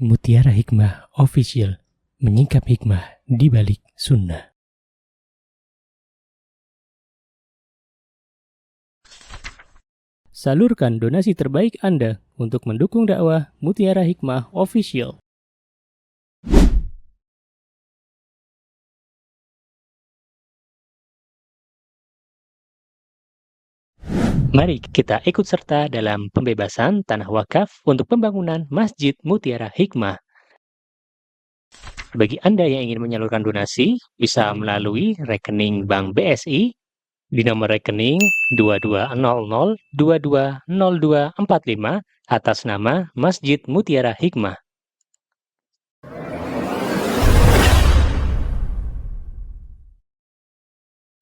Mutiara Hikmah Official, menyingkap hikmah di balik sunnah. Salurkan donasi terbaik Anda untuk mendukung dakwah Mutiara Hikmah Official. Mari kita ikut serta dalam pembebasan tanah wakaf untuk pembangunan Masjid Mutiara Hikmah. Bagi Anda yang ingin menyalurkan donasi, bisa melalui rekening Bank BSI di nomor rekening 2200220245 atas nama Masjid Mutiara Hikmah.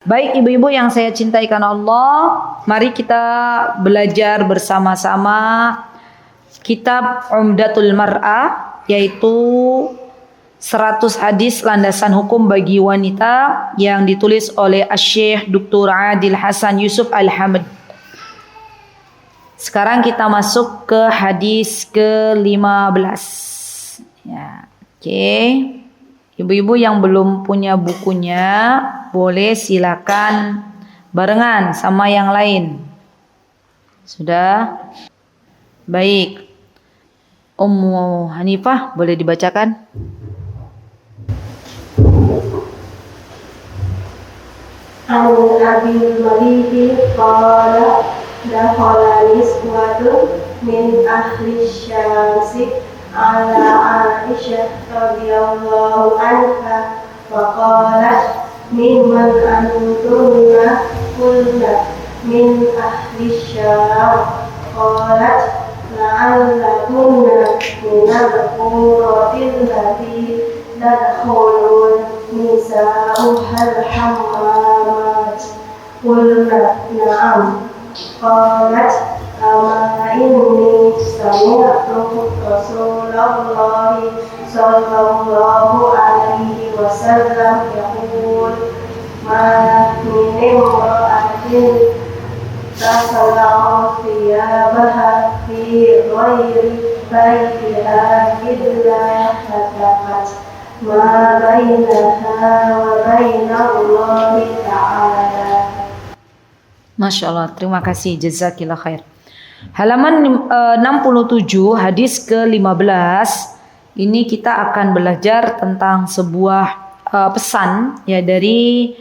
Baik ibu-ibu yang saya cintai karena Allah, mari kita belajar bersama-sama kitab Umdatul Mar'ah, yaitu 100 hadis landasan hukum bagi wanita yang ditulis oleh Asy-Syaikh Dr. Adil Hasan Yusuf Al-Hamid. Sekarang kita masuk ke hadis ke-15. Ya, oke. Ibu-ibu yang belum punya bukunya, boleh silakan barengan sama yang lain. Sudah? Baik. Ummu Hanifah, boleh dibacakan? An Abil Malih qala dakhala niswatun min ahli Syamsi ala Aisyah radhiyallahu anha wa qalat mimman antunna kunna min ahli Syam qalat la'allakunna minal quratil lati tadkhulun nisa'uhal hammamat qulna na'am qalat ama inni sami'tu Rasulullahi sallallahu alaihi wasallam yaqul ma min imra'atin tasallahu thiyabaha fi ghairi baitiha illa fataqat ma bainaha wa bainallahi ta'ala. Masya Allah, terima kasih, jazakillah khair. Halaman 67, hadis ke-15. Ini kita akan belajar tentang sebuah pesan ya dari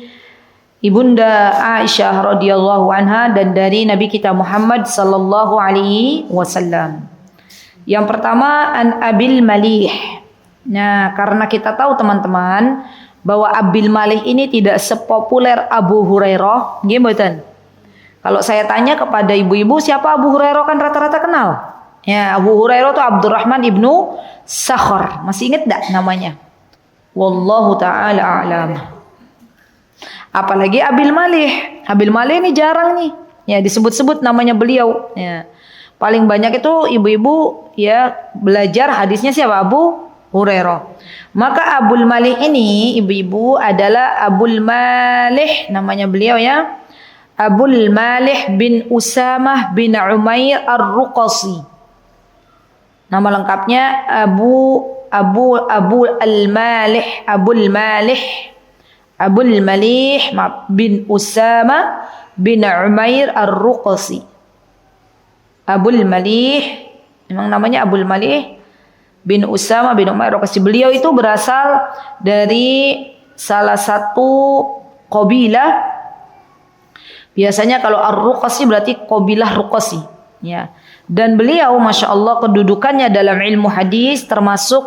Ibunda Aisyah radhiyallahu anha dan dari Nabi kita Muhammad sallallahu alaihi wasallam. Yang pertama, an Abil Malih. Nah, karena kita tahu teman-teman bahwa Abil Malih ini tidak sepopuler Abu Hurairah, nggih mboten? Kalau saya tanya kepada ibu-ibu, siapa Abu Hurairah, kan rata-rata kenal. Ya, Abu Hurairah itu Abdurrahman ibnu Sakhar. Masih ingat enggak namanya? Wallahu ta'ala a'lam. Apalagi Abil Malih. Abil Malih ini jarang nih. Ya, disebut-sebut namanya beliau. Ya. Paling banyak itu ibu-ibu ya belajar hadisnya siapa? Abu Hurairah. Maka Abul Malih ini ibu-ibu adalah Abul Malih, namanya beliau ya. Abul Malih bin Usamah bin Umair Ar-Ruqasi. Nama lengkapnya Abul Malih bin Usamah bin Umair Ar-Ruqasi. Abul Malih, memang namanya Abul Malih bin Usamah bin Umair Ar-Ruqasi. Beliau itu berasal dari salah satu qabilah. Biasanya kalau Ar-Ruqasi berarti qabilah Ruqasi, ya. Dan beliau Masya Allah kedudukannya dalam ilmu hadis termasuk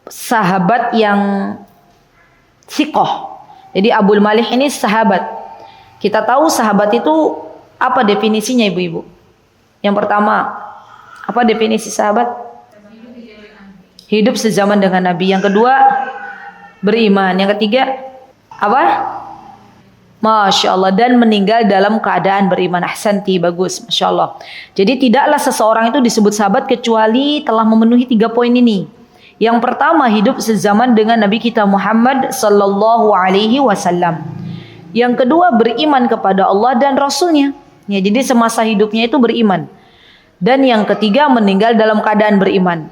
sahabat yang thiqah. Jadi Abul Malih ini sahabat. Kita tahu sahabat itu apa definisinya ibu-ibu? Yang pertama, apa definisi sahabat? Hidup sezaman dengan Nabi. Yang kedua, beriman. Yang ketiga, apa? Masya Allah, dan meninggal dalam keadaan beriman. Ahsanti, bagus, Masya Allah. Jadi tidaklah seseorang itu disebut sahabat kecuali telah memenuhi 3 poin ini. Yang pertama, hidup sezaman dengan Nabi kita Muhammad sallallahu alaihi wasallam. Yang kedua, beriman kepada Allah dan Rasulnya. Ya, jadi semasa hidupnya itu beriman. Dan yang ketiga, meninggal dalam keadaan beriman.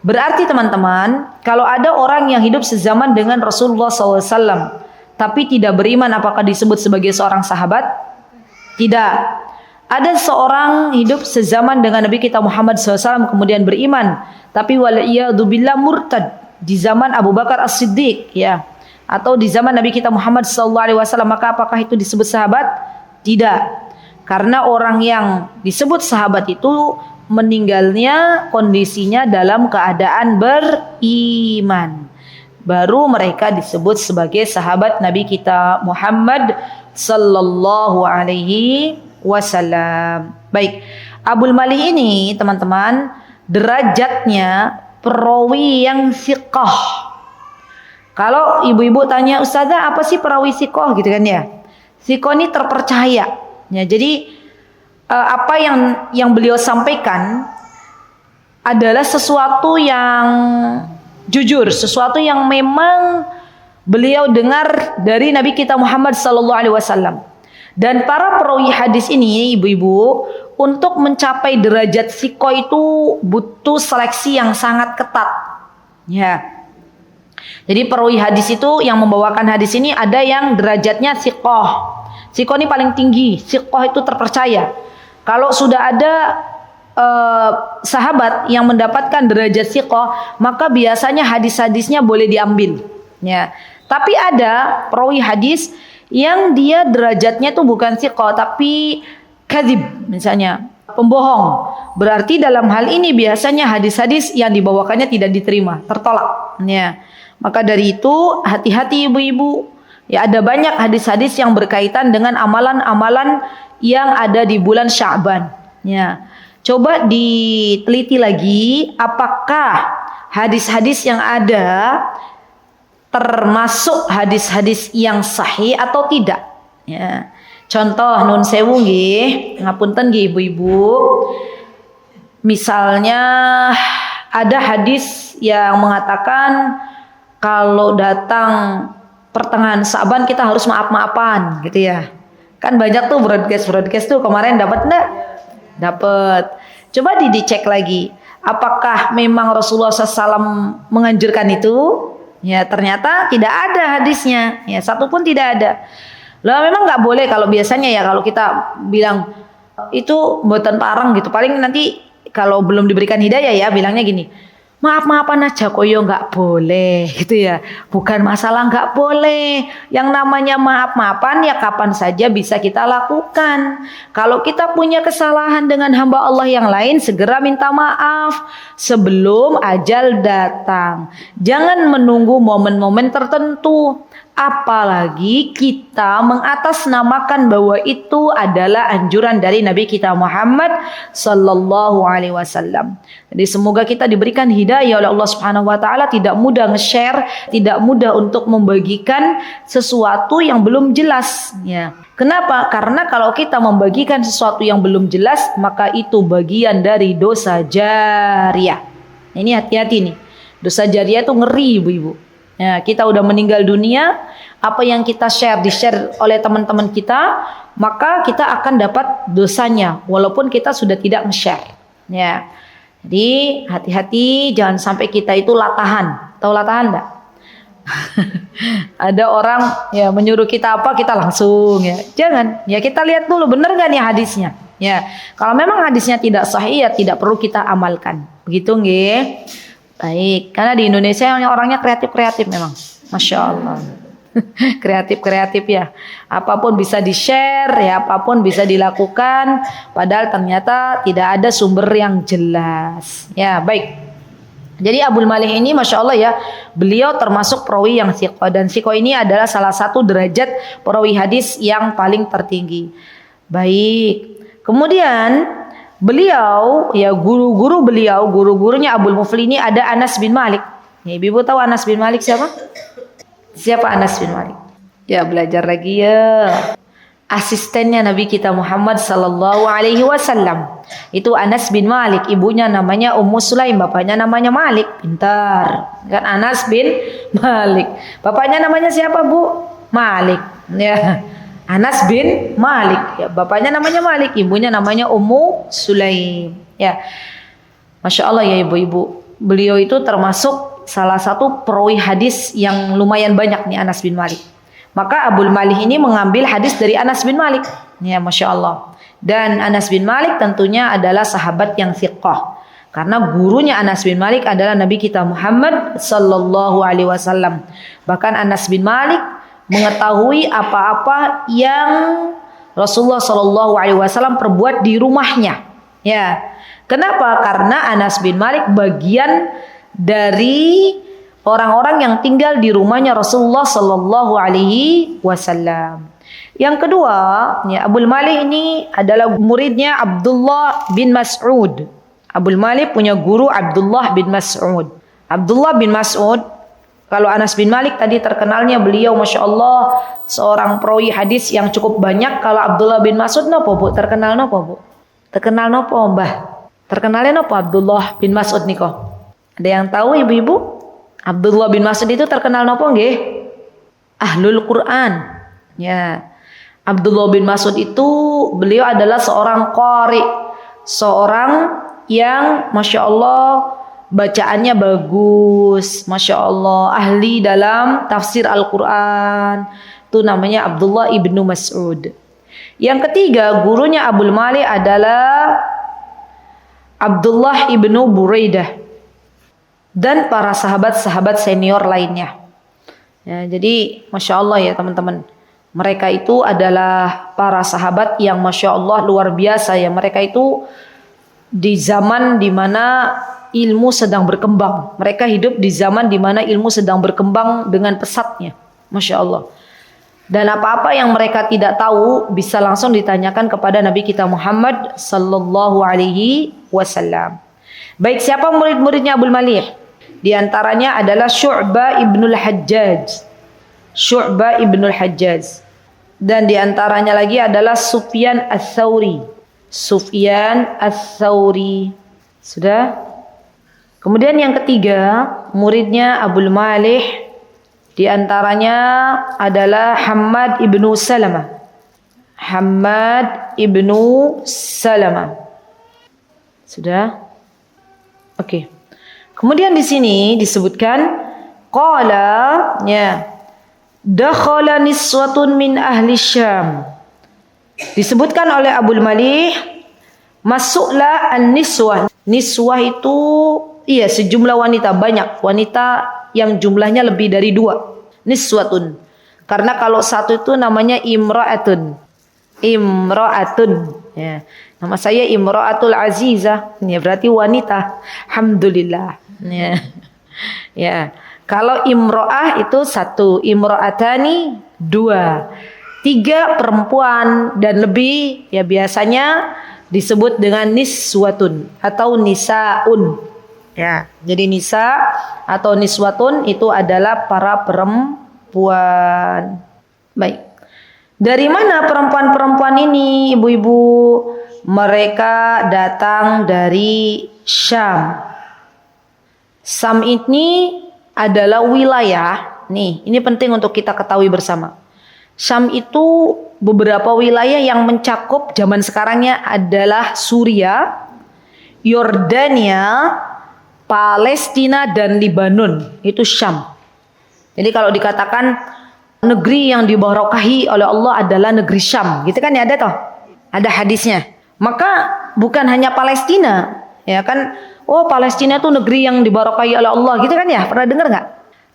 Berarti teman-teman, kalau ada orang yang hidup sezaman dengan Rasulullah SAW tapi tidak beriman, apakah disebut sebagai seorang sahabat? Tidak. Ada seorang hidup sezaman dengan Nabi kita Muhammad SAW kemudian beriman, tapi waliyadzubillah murtad di zaman Abu Bakar As-Siddiq, ya, atau di zaman Nabi kita Muhammad SAW, maka apakah itu disebut sahabat? Tidak. Karena orang yang disebut sahabat itu meninggalnya kondisinya dalam keadaan beriman, baru mereka disebut sebagai sahabat Nabi kita Muhammad sallallahu alaihi wasallam. Baik, Abul Malih ini teman-teman derajatnya perawi yang thiqah. Kalau ibu-ibu tanya, Ustazah apa sih perawi thiqah gitu kan ya? Thiqah ini terpercaya. Ya, jadi apa yang beliau sampaikan adalah sesuatu yang jujur, sesuatu yang memang beliau dengar dari Nabi kita Muhammad SAW. Dan para perawi hadis ini, ibu-ibu, untuk mencapai derajat thiqah itu butuh seleksi yang sangat ketat. Ya. Jadi perawi hadis itu yang membawakan hadis ini ada yang derajatnya thiqah. Thiqah ini paling tinggi, thiqah itu terpercaya. Kalau sudah ada sahabat yang mendapatkan derajat thiqah, maka biasanya hadis-hadisnya boleh diambil, ya. Tapi ada perawi hadis yang dia derajatnya tuh bukan thiqah tapi kadzib, misalnya pembohong. Berarti dalam hal ini biasanya hadis-hadis yang dibawakannya tidak diterima, tertolak, ya. Maka dari itu hati-hati ibu-ibu. Ya, ada banyak hadis-hadis yang berkaitan dengan amalan-amalan yang ada di bulan Sya'ban, ya. Coba diteliti lagi apakah hadis-hadis yang ada termasuk hadis-hadis yang sahih atau tidak, ya. Contoh nun sewu nggih, ngapunten nggih ibu-ibu. Misalnya ada hadis yang mengatakan kalau datang pertengahan Sya'ban kita harus maaf-maafan gitu ya. Kan banyak tuh broadcast tuh kemarin, dapat enggak? Dapat. Coba dicek lagi, apakah memang Rasulullah SAW menganjurkan itu? Ya, ternyata tidak ada hadisnya, ya, satu pun tidak ada. Lah memang nggak boleh kalau biasanya ya, kalau kita bilang itu mboten parang gitu, paling nanti kalau belum diberikan hidayah ya bilangnya gini, maaf-maafan aja koyo nggak boleh gitu ya. Bukan masalah nggak boleh. Yang namanya maaf-maafan ya kapan saja bisa kita lakukan. Kalau kita punya kesalahan dengan hamba Allah yang lain, segera minta maaf sebelum ajal datang. Jangan menunggu momen-momen tertentu. Apalagi kita mengatasnamakan bahwa itu adalah anjuran dari Nabi kita Muhammad sallallahu alaihi wasallam. Jadi semoga kita diberikan hidayah oleh Allah Subhanahu wa taala, tidak mudah nge-share, tidak mudah untuk membagikan sesuatu yang belum jelas, ya. Kenapa? Karena kalau kita membagikan sesuatu yang belum jelas, maka itu bagian dari dosa jariyah. Ini hati-hati nih. Dosa jariyah itu ngeri, ibu-ibu. Ya, kita udah meninggal dunia, apa yang kita di-share oleh teman-teman kita, maka kita akan dapat dosanya walaupun kita sudah tidak nge-share. Ya. Jadi hati-hati, jangan sampai kita itu latahan. Tahu latahan enggak? Ada orang ya menyuruh kita apa kita langsung, ya. Jangan. Ya, kita lihat dulu benar enggak nih hadisnya. Ya. Kalau memang hadisnya tidak sahih ya tidak perlu kita amalkan. Begitu nggih? Baik, karena di Indonesia orangnya kreatif-kreatif memang. Masya Allah. Kreatif-kreatif ya. Apapun bisa di-share, ya, apapun bisa dilakukan. Padahal ternyata tidak ada sumber yang jelas. Ya, baik. Jadi Abul Malih ini Masya Allah ya, beliau termasuk perawi yang thiqah. Dan thiqah ini adalah salah satu derajat perawi hadis yang paling tertinggi. Baik. Kemudian beliau, ya guru-gurunya Abul Mufli ini ada Anas bin Malik. Ya, ibu tahu Anas bin Malik siapa? Siapa Anas bin Malik? Ya, belajar lagi ya. Asistennya Nabi kita Muhammad sallallahu alaihi wasallam. Itu Anas bin Malik, ibunya namanya Ummu Sulaim, bapaknya namanya Malik. Pintar. Kan Anas bin Malik. Bapaknya namanya siapa, Bu? Malik. Ya. Anas bin Malik, ya, bapaknya namanya Malik, ibunya namanya Ummu Sulaim. Ya, Masya Allah ya ibu-ibu. beliau itu termasuk salah satu perawi hadis yang lumayan banyak nih, Anas bin Malik. Maka Abul Malih ini mengambil hadis dari Anas bin Malik. Ya, Masya Allah. Dan Anas bin Malik tentunya adalah sahabat yang thiqah. Karena gurunya Anas bin Malik adalah Nabi kita Muhammad sallallahu alaihi wasallam. Bahkan Anas bin Malik mengetahui apa-apa yang Rasulullah sallallahu alaihi wasallam perbuat di rumahnya. Ya. Kenapa? Karena Anas bin Malik bagian dari orang-orang yang tinggal di rumahnya Rasulullah sallallahu alaihi wasallam. Yang kedua, ya, Abul Malih ini adalah muridnya Abdullah bin Mas'ud. Abul Malih punya guru Abdullah bin Mas'ud. Abdullah bin Mas'ud, kalau Anas bin Malik tadi terkenalnya beliau Masya Allah seorang perawi hadis yang cukup banyak. Kalau Abdullah bin Mas'ud nopo bu? Terkenal nopo bu? Terkenal nopo mbah? Terkenalnya nopo Abdullah bin Mas'ud niko? Ada yang tahu ibu-ibu? Abdullah bin Mas'ud itu terkenal nopo nggih? Ahlul Quran. Ya. Abdullah bin Mas'ud itu beliau adalah seorang qari, seorang yang Masya Allah bacaannya bagus, Masya Allah ahli dalam tafsir Al-Quran. Itu namanya Abdullah ibnu Mas'ud. Yang ketiga, gurunya Abul Malih adalah Abdullah ibnu Buraidah dan para sahabat-sahabat senior lainnya. Ya, jadi Masya Allah ya teman-teman, mereka itu adalah para sahabat yang Masya Allah luar biasa ya. Mereka itu di zaman dimana ilmu sedang berkembang. Mereka hidup di zaman dimana ilmu sedang berkembang dengan pesatnya, Masya Allah. Dan apa-apa yang mereka tidak tahu bisa langsung ditanyakan kepada Nabi kita Muhammad sallallahu alaihi wasallam. Baik, siapa murid-muridnya Abul Malih? Di antaranya adalah Syu'bah ibnul Hajjaj. Syu'bah ibnul Hajjaj. Dan di antaranya lagi adalah Sufyan Ats-Tsauri. Sufyan Ats-Tsauri. Sudah? Kemudian yang ketiga, muridnya Abul Malih di antaranya adalah Hammad ibnu Salamah. Hammad ibnu Salamah. Sudah? Oke. Kemudian di sini disebutkan qala ya dakhala niswatun min ahli Syam. Disebutkan oleh Abul Malih masuklah an-niswah. Niswah itu iya sejumlah wanita, banyak wanita yang jumlahnya lebih dari 2. Niswatun. Karena kalau satu itu namanya imra'atun. Imra'atun ya. Nama saya Imra'atul Azizah. Ya, berarti wanita. Alhamdulillah. Ya. Ya. Kalau imro'ah itu 1, imro'atani 2, 3 perempuan dan lebih ya biasanya disebut dengan niswatun atau nisaun. Ya, jadi nisa atau niswatun itu adalah para perempuan. Baik. Dari mana perempuan-perempuan ini, ibu-ibu? Mereka datang dari Syam. Syam ini adalah wilayah, nih, ini penting untuk kita ketahui bersama. Syam itu beberapa wilayah yang mencakup zaman sekarangnya adalah Suriah, Yordania, Palestina dan Lebanon. Itu Syam. Jadi kalau dikatakan negeri yang diberkahi oleh Allah adalah negeri Syam, gitu kan ya, ada toh? Ada hadisnya. Maka bukan hanya Palestina, ya kan? Oh, Palestina itu negeri yang diberkahi oleh Allah, gitu kan ya? Pernah dengar nggak?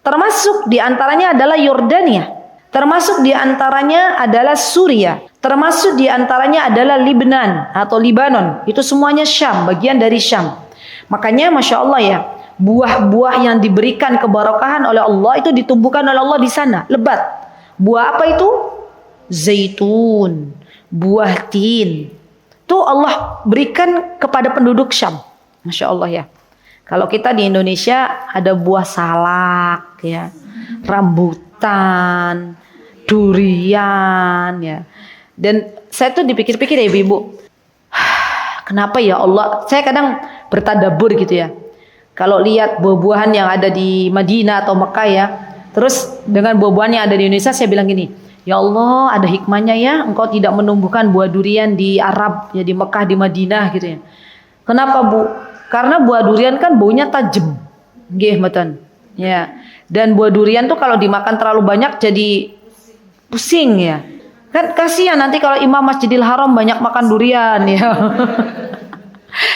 Termasuk diantaranya adalah Yordania, termasuk diantaranya adalah Suriah, termasuk diantaranya adalah Lebanon atau Libanon. Itu semuanya Syam, bagian dari Syam. Makanya Masya Allah ya, buah-buah yang diberikan keberkahan oleh Allah itu ditumbuhkan oleh Allah di sana, lebat. Buah apa itu? Zaitun, buah tin. Itu Allah berikan kepada penduduk Syam. Masya Allah ya. Kalau kita di Indonesia ada buah salak ya, rambutan, durian ya. Dan saya tuh dipikir-pikir ya ibu, kenapa ya Allah? Saya kadang bertadabbur gitu ya. Kalau lihat buah-buahan yang ada di Madinah atau Mekah ya, terus dengan buah-buahan yang ada di Indonesia, saya bilang gini, ya Allah ada hikmahnya ya, engkau tidak menumbuhkan buah durian di Arab ya, di Mekah, di Madinah gitu ya. Kenapa Bu? Karena buah durian kan baunya tajam. Nggih, mboten. Ya. Dan buah durian tuh kalau dimakan terlalu banyak jadi pusing ya. Kan kasihan nanti kalau Imam Masjidil Haram banyak makan durian ya.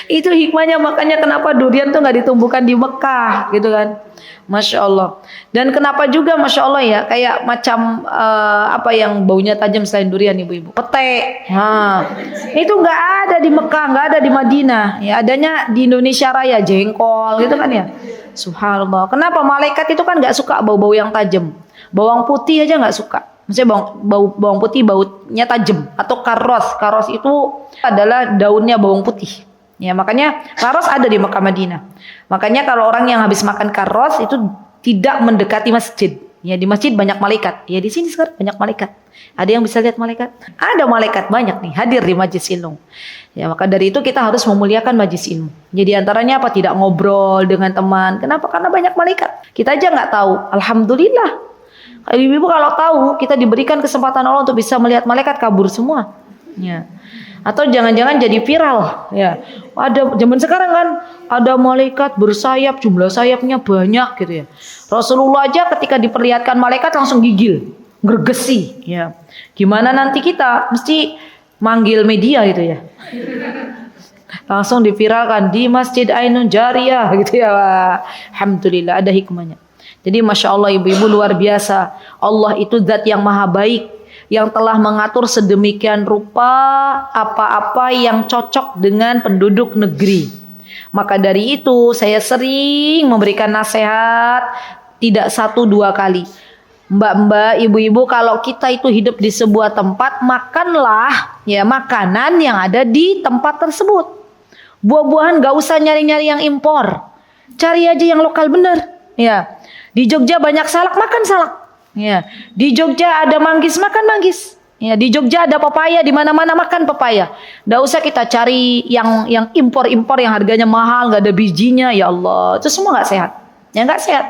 Itu hikmahnya, makanya kenapa durian tuh nggak ditumbuhkan di Mekah gitu kan. Masya Allah. Dan kenapa juga Masya Allah ya, kayak macam apa yang baunya tajam selain durian ibu-ibu? Pete. Nah, itu nggak ada di Mekah, nggak ada di Madinah. Ya adanya di Indonesia Raya, jengkol gitu kan ya. Subhanallah. Kenapa? Malaikat itu kan nggak suka bau-bau yang tajam. Bawang putih aja nggak suka. Maksudnya bawang putih baunya tajam. Atau karos. Karos itu adalah daunnya bawang putih. Ya makanya karos ada di Mekah Madinah. Makanya kalau orang yang habis makan karos itu tidak mendekati masjid. Ya di masjid banyak malaikat. Ya di sini sekarang banyak malaikat. Ada yang bisa lihat malaikat? Ada malaikat banyak nih hadir di majlis ilmu. Ya maka dari itu kita harus memuliakan majlis ilmu. Jadi antaranya apa? Tidak ngobrol dengan teman. Kenapa? Karena banyak malaikat. Kita aja nggak tahu. Alhamdulillah. Ibu-ibu kalau tahu kita diberikan kesempatan Allah untuk bisa melihat malaikat, kabur semua. Ya. Atau jangan-jangan jadi viral ya. Ada zaman sekarang kan ada malaikat bersayap, jumlah sayapnya banyak gitu ya. Rasulullah aja ketika diperlihatkan malaikat langsung gigil, gergesi ya. Gimana nanti kita mesti manggil media gitu ya. Langsung diviralkan di Masjid Ainun Jariyah gitu ya. Alhamdulillah ada hikmahnya. Jadi Masya Allah ibu-ibu luar biasa. Allah itu zat yang maha baik, yang telah mengatur sedemikian rupa apa-apa yang cocok dengan penduduk negeri. Maka dari itu saya sering memberikan nasihat tidak 1-2 kali. Mbak-mbak, ibu-ibu, kalau kita itu hidup di sebuah tempat, makanlah ya makanan yang ada di tempat tersebut. Buah-buahan gak usah nyari-nyari yang impor. Cari aja yang lokal bener. Ya. Di Jogja banyak salak, makan salak. Ya, di Jogja ada manggis, makan manggis. Ya, di Jogja ada pepaya, di mana-mana makan pepaya. Nggak usah kita cari yang impor-impor yang harganya mahal, nggak ada bijinya. Ya Allah, itu semua nggak sehat. Ya nggak sehat.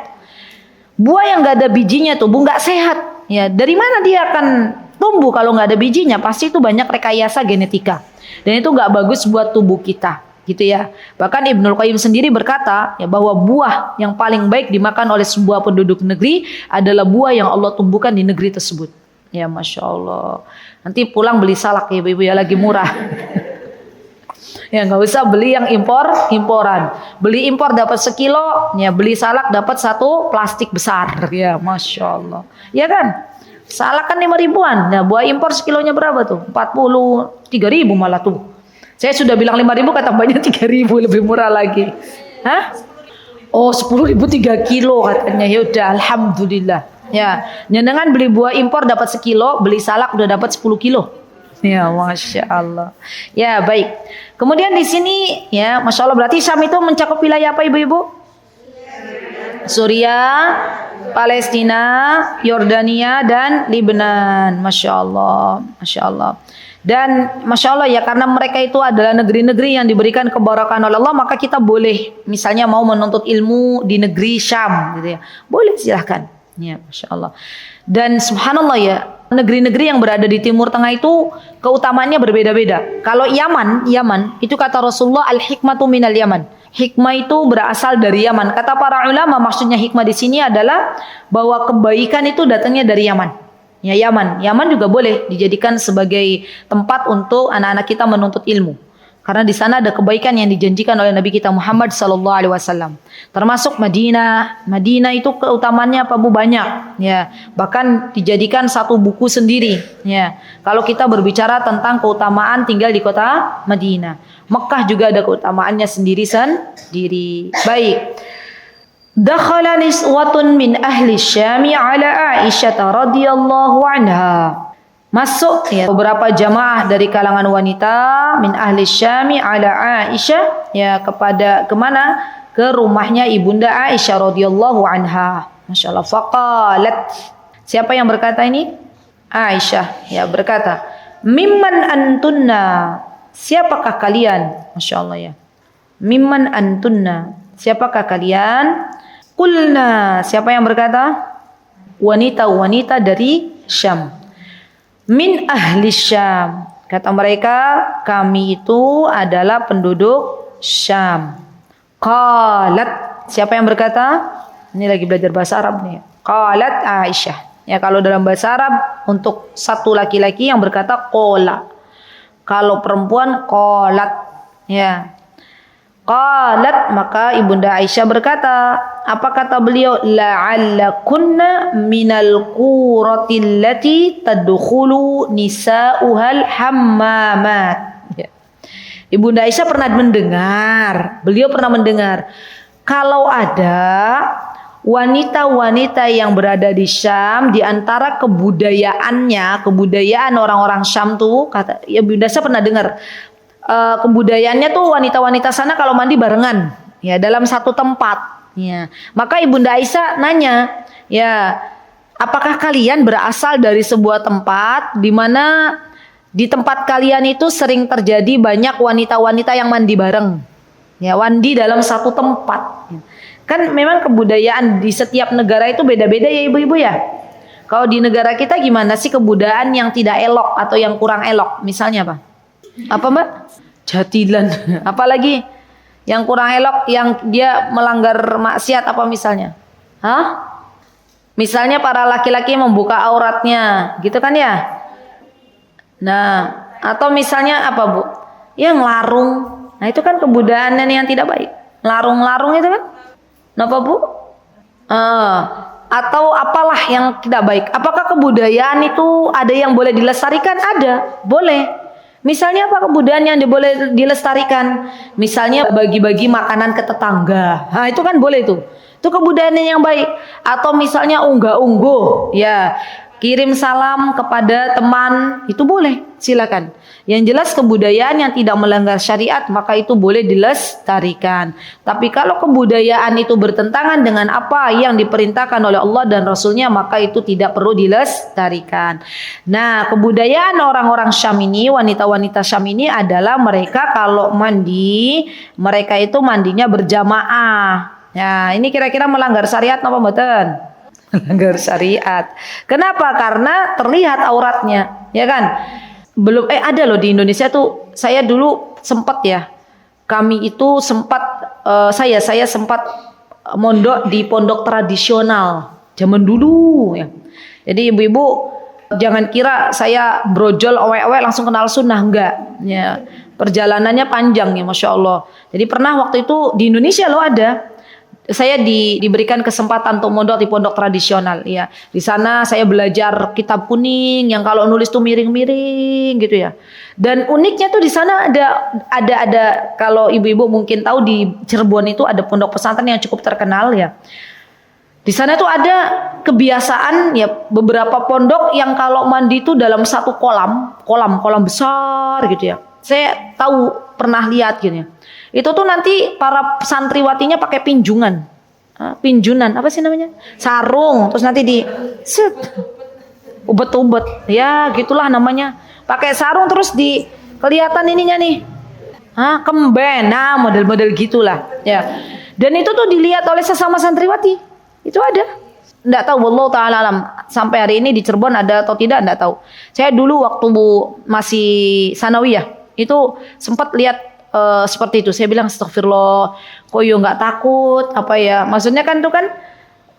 Buah yang nggak ada bijinya tuh, bu nggak sehat. Ya, dari mana dia akan tumbuh kalau nggak ada bijinya? Pasti itu banyak rekayasa genetika. Dan itu nggak bagus buat tubuh kita. Gitu ya. Bahkan Ibnul Qayyim sendiri berkata ya bahwa buah yang paling baik dimakan oleh sebuah penduduk negeri adalah buah yang Allah tumbuhkan di negeri tersebut. Ya Masya Allah. Nanti pulang beli salak ya ibu-ibu ya, lagi murah. Ya nggak usah beli yang imporan. Beli impor dapat sekilo, ya beli salak dapat 1 plastik besar. Ya Masya Allah. Ya kan? Salak kan 5 ribuan. Nah buah impor sekilonya berapa tuh? 43.000 malah tuh. Saya sudah bilang 5.000 kata mbaknya 3.000 lebih murah lagi. Hah? Oh 10.000 3 kilo katanya. Ya udah alhamdulillah. Ya, nyenengan beli buah impor dapat sekilo, beli salak udah dapat 10 kilo. Ya Masya Allah. Ya baik. Kemudian di sini ya Masya Allah berarti Syam itu mencakup wilayah apa ibu-ibu? Suriah, Palestina, Yordania dan Lebanon. Masya Allah. Masya Allah. Dan Masya Allah ya karena mereka itu adalah negeri-negeri yang diberikan keberkahan oleh Allah, maka kita boleh misalnya mau menuntut ilmu di negeri Syam gitu ya. Boleh silahkan. Ya Masya Allah. Dan subhanallah ya negeri-negeri yang berada di Timur Tengah itu keutamaannya berbeda-beda. Kalau Yaman itu kata Rasulullah al-hikmatu minal Yaman. Hikmah itu berasal dari Yaman. Kata para ulama maksudnya hikmah di sini adalah bahwa kebaikan itu datangnya dari Yaman. Ya Yaman juga boleh dijadikan sebagai tempat untuk anak-anak kita menuntut ilmu. Karena di sana ada kebaikan yang dijanjikan oleh Nabi kita Muhammad SAW. Termasuk Madinah. Madinah itu keutamaannya apa bu? Banyak. Ya, bahkan dijadikan 1 buku sendiri. Ya, kalau kita berbicara tentang keutamaan tinggal di kota Madinah. Mekah juga ada keutamaannya sendiri. Baik. Dakhala niswatun min ahli Syami ala Aisyah radhiyallahu anha. Masuk ya beberapa jamaah dari kalangan wanita min ahli Syami ala Aisyah ya kemana? Ke rumahnya ibunda Aisyah radhiyallahu anha. Masya Allah. Faqalat. Siapa yang berkata ini? Aisyah ya berkata, "Mimman antunna?" Siapakah kalian? Masya Allah ya. Mimman antunna? Siapakah kalian? Qulna, siapa yang berkata? Wanita-wanita dari Syam. Min ahli Syam. Kata mereka, kami itu adalah penduduk Syam. Qalat. Siapa yang berkata? Ini lagi belajar bahasa Arab nih. Qalat Aisyah. Ya, kalau dalam bahasa Arab untuk satu laki-laki yang berkata qala. Kalau perempuan qalat. Ya. Qalat, maka Ibunda Aisyah berkata, apa kata beliau? La'allakunna minal quratil lati tadkhulu nisa'uhal hammamat. Ya. Ibunda Aisyah pernah mendengar, beliau pernah mendengar kalau ada wanita-wanita yang berada di Syam, di antara kebudayaan orang-orang Syam tuh, kata ya Ibunda Aisyah pernah dengar kebudayaannya tuh wanita-wanita sana kalau mandi barengan, ya dalam satu tempat. Ya. Maka Ibunda Aisyah nanya, ya apakah kalian berasal dari sebuah tempat di mana di tempat kalian itu sering terjadi banyak wanita-wanita yang mandi bareng, ya mandi dalam satu tempat. Kan memang kebudayaan di setiap negara itu beda-beda ya ibu-ibu ya. Kalau di negara kita gimana sih kebudayaan yang tidak elok atau yang kurang elok? Misalnya apa? Apa mbak? Jadilan. Apalagi yang kurang elok, yang dia melanggar maksiat apa misalnya? Hah? Misalnya para laki-laki membuka auratnya, gitu kan ya? Nah, atau misalnya apa bu? Yang larung. Nah itu kan kebudayaan yang tidak baik. Larung-larung itu kan? Kenapa bu? Atau apalah yang tidak baik. Apakah kebudayaan itu ada yang boleh dilestarikan? Ada, boleh. Misalnya apa kebudayaan yang boleh dilestarikan? Misalnya bagi-bagi makanan ke tetangga. Nah itu kan boleh tuh. Itu kebudayaan yang baik. Atau misalnya unggah-ungguh, ya kirim salam kepada teman, itu boleh, silakan. Yang jelas kebudayaan yang tidak melanggar syariat maka itu boleh dilestarikan. Tapi kalau kebudayaan itu bertentangan dengan apa yang diperintahkan oleh Allah dan Rasulnya maka itu tidak perlu dilestarikan. Nah, kebudayaan orang-orang Syam ini, wanita-wanita Syam ini adalah mereka kalau mandi, mereka itu mandinya berjamaah. Ya, ini kira-kira melanggar syariat apa mboten? Melanggar syariat. Kenapa? Karena terlihat auratnya, ya kan? Belum ada loh di Indonesia tuh. Saya dulu sempat ya. Kami itu sempat saya sempat mondok di pondok tradisional zaman dulu ya. Jadi ibu-ibu jangan kira saya brojol owe-owe langsung kenal sunnah, enggak. Ya, perjalanannya panjang ya, Masya Allah. Jadi pernah waktu itu di Indonesia loh ada. Saya diberikan kesempatan untuk mondok di pondok tradisional ya. Di sana saya belajar kitab kuning yang kalau nulis tuh miring-miring gitu ya. Dan uniknya tuh di sana ada kalau ibu-ibu mungkin tahu di Cirebon itu ada pondok pesantren yang cukup terkenal ya. Di sana tuh ada kebiasaan ya beberapa pondok yang kalau mandi itu dalam satu kolam besar gitu ya. Saya tahu pernah lihat gitu ya. Itu tuh nanti para santriwatinya pakai pinjunan apa sih namanya, sarung, terus nanti di ubet-ubet ya gitulah namanya, pakai sarung terus di kelihatan ininya nih, kemben, nah model-model gitulah ya. Dan itu tuh dilihat oleh sesama santriwati, itu ada. Nggak tahu, wallahu ta'ala alam, sampai hari ini di Cirebon ada atau tidak, nggak tahu. Saya dulu waktu masih sanawiyah itu sempat lihat seperti itu. Saya bilang astagfirullah, kok yo nggak takut apa ya? Maksudnya kan itu kan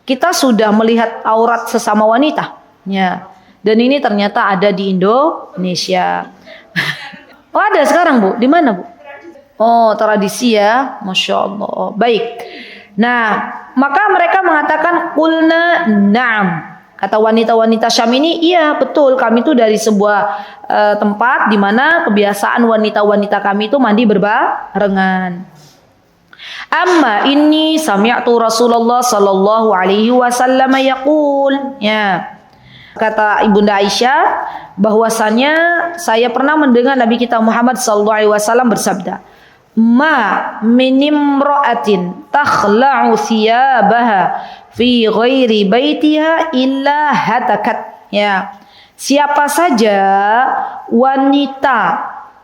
kita sudah melihat aurat sesama wanita, ya. Dan ini ternyata ada di Indonesia. Oh ada sekarang bu? Di mana bu? Oh tradisi ya, Masya Allah. Baik. Nah maka mereka mengatakan qulna na'am. Kata wanita-wanita Syam ini, iya betul, kami itu dari sebuah tempat di mana kebiasaan wanita-wanita kami itu mandi berbarengan. Amma inni sami'tu Rasulullah sallallahu alaihi wasallam yaqul. Ya. Kata Ibunda Aisyah bahwasanya saya pernah mendengar Nabi kita Muhammad sallallahu alaihi wasallam bersabda, "Ma min imra'atin takhla'u thiyabaha fi ghairi baitiha illa hatakat." Ya. Siapa saja wanita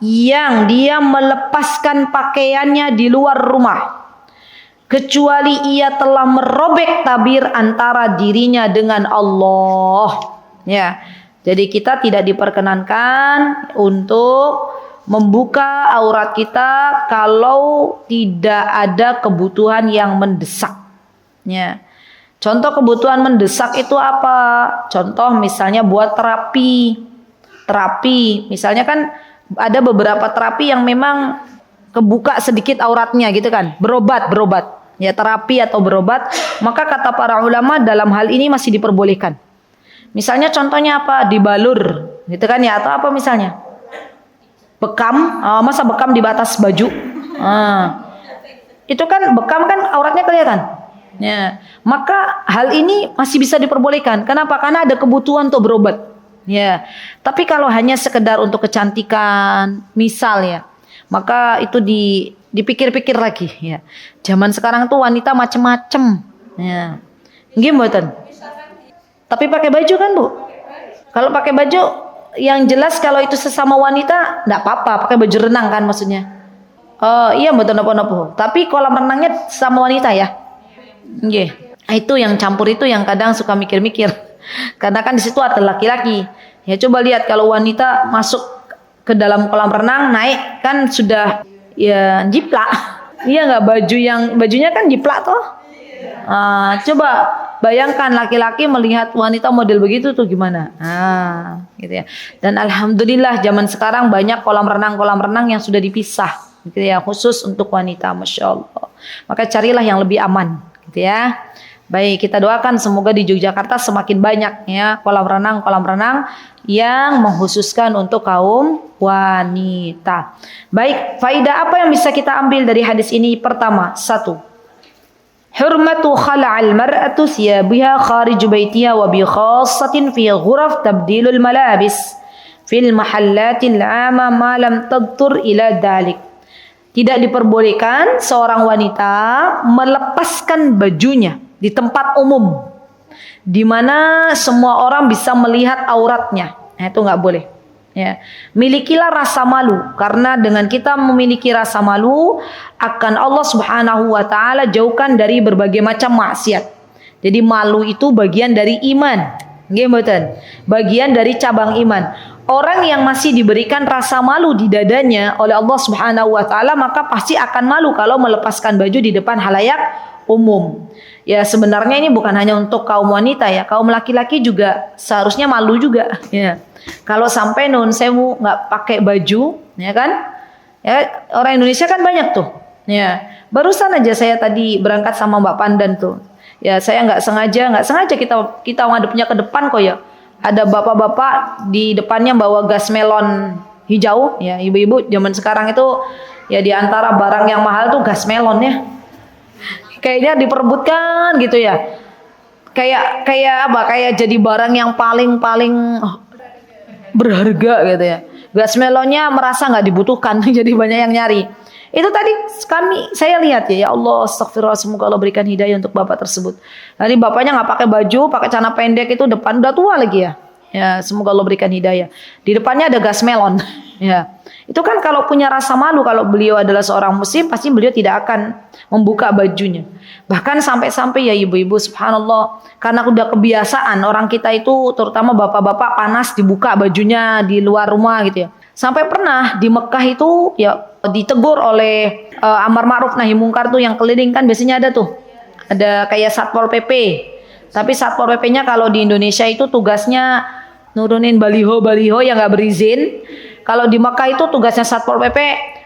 yang dia melepaskan pakaiannya di luar rumah kecuali ia telah merobek tabir antara dirinya dengan Allah. Ya. Jadi kita tidak diperkenankan untuk membuka aurat kita kalau tidak ada kebutuhan yang mendesak. Ya. Contoh kebutuhan mendesak itu apa? Contoh misalnya buat terapi. Terapi, misalnya kan ada beberapa terapi yang memang kebuka sedikit auratnya gitu kan. Berobat. Ya, terapi atau berobat, maka kata para ulama dalam hal ini masih diperbolehkan. Misalnya contohnya apa? Dibalur, gitu kan ya, atau apa misalnya? Bekam, masa bekam di batas baju? Itu kan bekam kan auratnya kelihatan. Ya, maka hal ini masih bisa diperbolehkan. Kenapa? Karena ada kebutuhan untuk berobat. Ya, tapi kalau hanya sekedar untuk kecantikan, misal ya, maka itu dipikir-pikir lagi. Ya, zaman sekarang tuh wanita macem-macem. Ya, gimana? Tapi pakai baju kan Bu? Kalau pakai baju, yang jelas kalau itu sesama wanita, enggak apa-apa. Pakai baju renang kan maksudnya. Oh iya betul nopo-nopo. Tapi kolam renangnya sama wanita ya. Nggih. Itu yang campur itu yang kadang suka mikir-mikir. Karena kan di situ ada laki-laki. Ya coba lihat kalau wanita masuk ke dalam kolam renang naik kan sudah ya jiplak. Iya nggak bajunya kan jiplak toh. Coba bayangkan laki-laki melihat wanita model begitu tuh gimana? Gitu ya. Dan alhamdulillah zaman sekarang banyak kolam renang yang sudah dipisah, gitu ya, khusus untuk wanita, masya Allah. Maka carilah yang lebih aman, gitu ya. Baik, kita doakan semoga di Yogyakarta semakin banyak ya kolam renang yang mengkhususkan untuk kaum wanita. Baik, faidah apa yang bisa kita ambil dari hadis ini? Pertama, 1. Hurmatu khala'al mar'atu thiyabiha kharij baitiha wa bi khassatin fi ghuraf tabdilul malabis fil mahallatil 'ama ma lam tadtur ila dalik. Tidak diperbolehkan seorang wanita melepaskan bajunya di tempat umum di mana semua orang bisa melihat auratnya. Itu enggak boleh. Ya, milikilah rasa malu, karena dengan kita memiliki rasa malu akan Allah Subhanahu wa taala jauhkan dari berbagai macam maksiat. Jadi malu itu bagian dari iman. Nggih mboten? Bagian dari cabang iman. Orang yang masih diberikan rasa malu di dadanya oleh Allah Subhanahu wa taala maka pasti akan malu kalau melepaskan baju di depan halayak umum. Ya sebenarnya ini bukan hanya untuk kaum wanita ya, kaum laki-laki juga seharusnya malu juga ya. Kalau sampai nun sewu nggak pakai baju, ya kan? Ya orang Indonesia kan banyak tuh. Ya barusan aja saya tadi berangkat sama Mbak Pandan tuh. Ya saya nggak sengaja kita ngadepnya ke depan kok ya. Ada bapak-bapak di depannya bawa gas melon hijau. Ya ibu-ibu zaman sekarang itu ya di antara barang yang mahal tuh gas melon ya. Kayaknya diperebutkan gitu ya. Kayak apa? Kayak jadi barang yang paling berharga gitu ya. Gas melonnya merasa nggak dibutuhkan, jadi banyak yang nyari. Itu tadi saya lihat ya Allah, astagfirullah, semoga Allah berikan hidayah untuk bapak tersebut. Tadi bapaknya nggak pakai baju, pakai celana pendek, itu depan udah tua lagi ya. Ya semoga Allah berikan hidayah. Di depannya ada gas melon. Ya itu kan kalau punya rasa malu, kalau beliau adalah seorang muslim pasti beliau tidak akan membuka bajunya. Bahkan sampai-sampai ya ibu-ibu subhanallah, karena udah kebiasaan orang kita itu terutama bapak-bapak panas dibuka bajunya di luar rumah gitu ya. Sampai pernah di Mekah itu ya ditegur oleh amar ma'ruf nahi mungkar tuh yang keliling kan biasanya ada tuh. Ada kayak Satpol PP. Tapi Satpol PP-nya kalau di Indonesia itu tugasnya nurunin baliho yang nggak berizin. Kalau di Mekah itu tugasnya Satpol PP